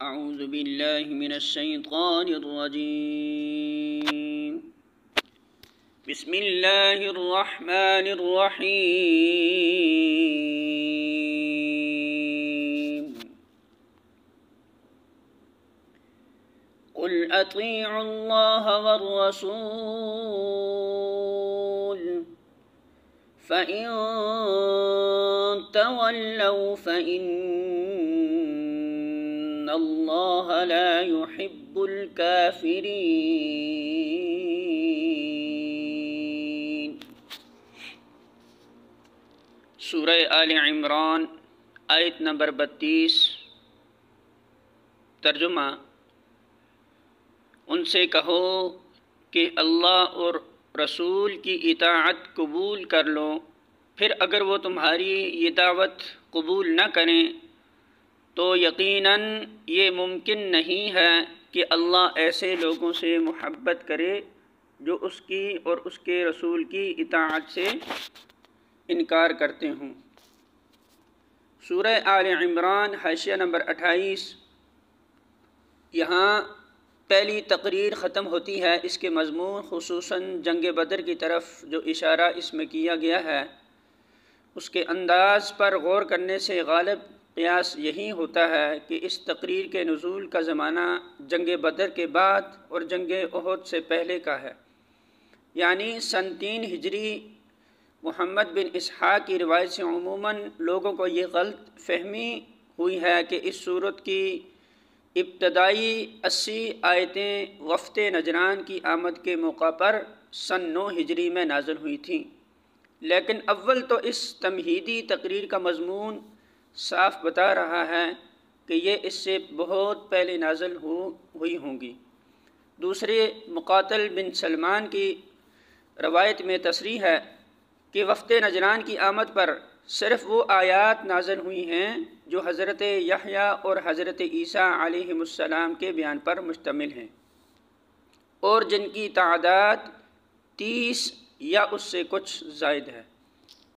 أعوذ بالله من الشيطان الرجيم بسم الله الرحمن الرحيم قل أطيعوا الله والرسول فإن تولوا فإن اللہ لا يحب الکافرین۔ سورہ آل عمران آیت نمبر 32۔ ترجمہ: ان سے کہو کہ اللہ اور رسول کی اطاعت قبول کر لو، پھر اگر وہ تمہاری یہ دعوت قبول نہ کریں تو یقیناً یہ ممکن نہیں ہے کہ اللہ ایسے لوگوں سے محبت کرے جو اس کی اور اس کے رسول کی اطاعت سے انکار کرتے ہوں۔ سورہ آل عمران حاشیہ نمبر 28۔ یہاں پہلی تقریر ختم ہوتی ہے۔ اس کے مضمون خصوصاً جنگ بدر کی طرف جو اشارہ اس میں کیا گیا ہے، اس کے انداز پر غور کرنے سے غالب قیاس یہی ہوتا ہے کہ اس تقریر کے نزول کا زمانہ جنگ بدر کے بعد اور جنگ احد سے پہلے کا ہے، یعنی سن 3 ہجری۔ محمد بن اسحاق کی روایت سے عموماً لوگوں کو یہ غلط فہمی ہوئی ہے کہ اس سورت کی ابتدائی 80 آیتیں وفد نجران کی آمد کے موقع پر سن 9 ہجری میں نازل ہوئی تھیں، لیکن اول تو اس تمہیدی تقریر کا مضمون صاف بتا رہا ہے کہ یہ اس سے بہت پہلے نازل ہوئی ہوں گی۔ دوسرے مقاتل بن سلمان کی روایت میں تصریح ہے کہ وفد نجران کی آمد پر صرف وہ آیات نازل ہوئی ہیں جو حضرت یحییٰ اور حضرت عیسیٰ علیہم السلام کے بیان پر مشتمل ہیں، اور جن کی تعداد 30 یا اس سے کچھ زائد ہے۔